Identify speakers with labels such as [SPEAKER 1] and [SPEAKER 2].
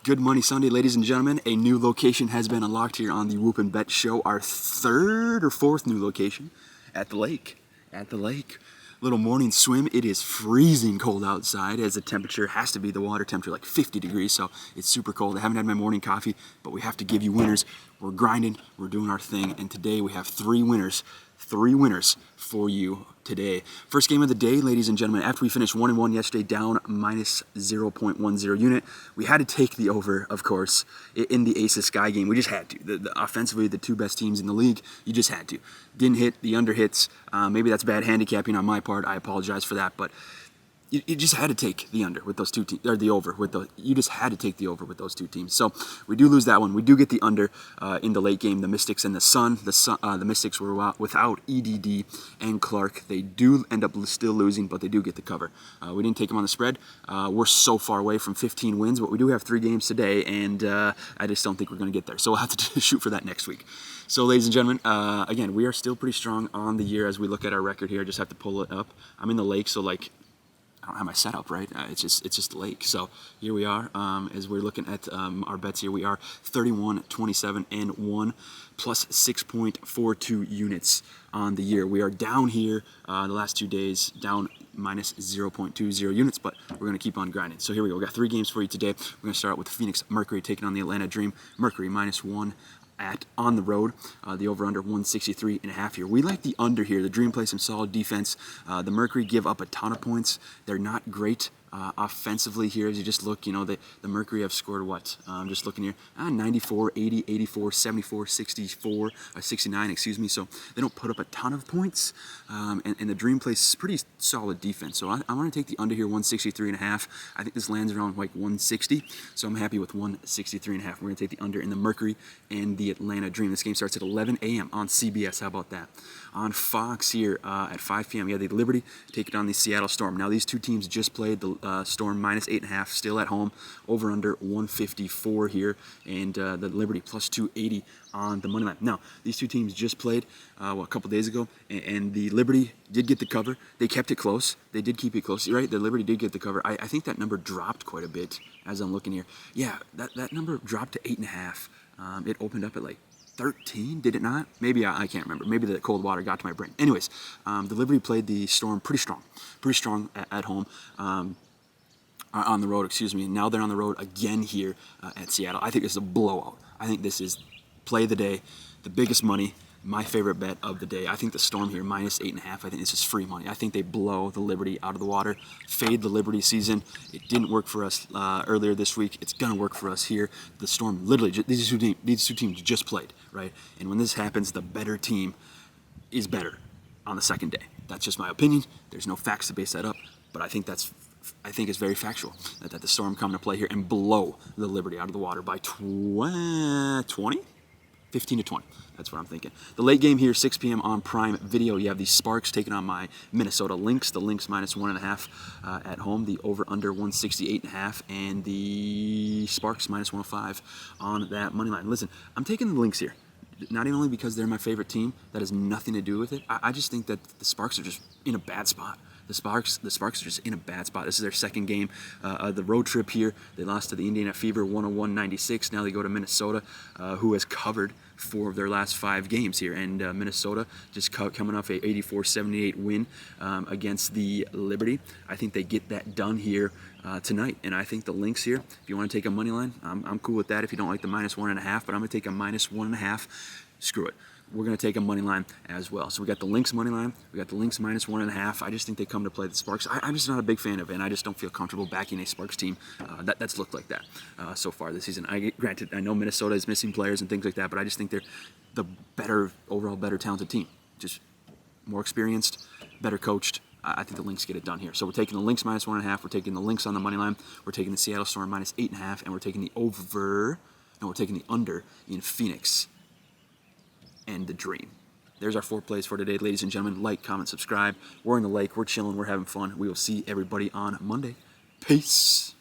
[SPEAKER 1] Good Money Sunday, ladies and gentlemen. A new location has been unlocked here on the Whoopin Bet Show. Our third or fourth new location at the lake. Little morning swim. It is freezing cold outside as the temperature has to be the water temperature like 50 degrees, so it's super cold. I haven't had my morning coffee, but we have to give you winners. We're grinding, we're doing our thing, and today we have three winners for you today. First game of the day, ladies and gentlemen, after we finished 1-1 yesterday, down minus 0.10 unit, we had to take the over, of course, in the Ace of Sky game. We just had to. Offensively, the two best teams in the league, you just had to. Didn't hit, the under hits. Maybe that's bad handicapping on my part. I apologize for that, but you just had to take the under with those two teams, or the over with the. You just had to take the over with those two teams. So we do lose that one. We do get the under in the late game. The Mystics and the Sun. The Mystics were without EDD and Clark. They do end up still losing, but they do get the cover. We didn't take them on the spread. We're so far away from 15 wins, but we do have 3 games today, and I just don't think we're going to get there. So we'll have to shoot for that next week. So, ladies and gentlemen, again, we are still pretty strong on the year as we look at our record here. I just have to pull it up. I'm in the lake, so like, I don't have my setup right. It's just the lake. So here we are as we're looking at our bets here. We are 31, 27, and 1 plus 6.42 units on the year. We are down here the last 2 days, down minus 0.20 units, but we're going to keep on grinding. So here we go. We got 3 games for you today. We're going to start out with Phoenix Mercury taking on the Atlanta Dream. Mercury -1 on the road. The over-under 163.5 here. We like the under here. The Dream plays some solid defense. The Mercury give up a ton of points. They're not great offensively here. As you just look, you know, the Mercury have scored what? I'm just looking here. 94, 80, 84, 74, 64, 69, excuse me. So they don't put up a ton of points. And the Dream plays pretty solid defense. So I want to take the under here, 163.5. I think this lands around like 160. So I'm happy with 163.5. We're going to take the under in the Mercury and the Atlanta Dream. This game starts at 11 a.m. on CBS. How about that? On Fox here at 5 p.m. Yeah, the Liberty take it on the Seattle Storm. Now these two teams just played. The Storm -8.5, still at home. Over under 154 here, and the Liberty plus 280 on the money line. Now these two teams just played a couple days ago, and the Liberty did get the cover. They kept it close. They did keep it close. You're right. The Liberty did get the cover. I think that number dropped quite a bit as I'm looking here. Yeah, that number dropped to 8.5. It opened up at like 13, did it not? Maybe I can't remember. Maybe the cold water got to my brain. Anyways, the Liberty played the Storm pretty strong at home. On the road, excuse me. Now they're on the road again here at Seattle. I think this is a blowout. I think this is play of the day, the biggest money, my favorite bet of the day. I think the Storm here, -8.5. I think this is free money. I think they blow the Liberty out of the water, fade the Liberty season. It didn't work for us earlier this week. It's going to work for us here. The Storm, literally, these two teams just played, right? And when this happens, the better team is better on the second day. That's just my opinion. There's no facts to base that up, but I think it's very factual that the Storm come to play here and blow the Liberty out of the water by 20? 15 to 20. That's what I'm thinking. The late game here, 6 p.m. on Prime Video. You have the Sparks taking on my Minnesota Lynx. The Lynx -1.5 at home. The over-under 168.5, and the Sparks -105 on that money line. Listen, I'm taking the Lynx here. Not only because they're my favorite team. That has nothing to do with it. I just think that the Sparks are just in a bad spot. The Sparks are just in a bad spot. This is their second game. The road trip here, they lost to the Indiana Fever 101-96. Now they go to Minnesota, who has covered 4 of their last 5 games here. And Minnesota just coming off a 84-78 win against the Liberty. I think they get that done here tonight. And I think the Lynx here, if you want to take a money line, I'm cool with that if you don't like the -1.5, but I'm going to take a -1.5. Screw it. We're going to take a money line as well. So we got the Lynx money line. We got the Lynx -1.5. I just think they come to play the Sparks. I'm just not a big fan of it, and I just don't feel comfortable backing a Sparks team that's looked like that so far this season. Granted, I know Minnesota is missing players and things like that, but I just think they're the overall better talented team. Just more experienced, better coached. I think the Lynx get it done here. So we're taking the Lynx -1.5. We're taking the Lynx on the money line. We're taking the Seattle Storm -8.5, and we're taking the over, and we're taking the under in Phoenix and the Dream. There's our 4 plays for today, ladies and gentlemen. Like, comment, subscribe. We're in the lake. We're chilling. We're having fun. We will see everybody on Monday. Peace.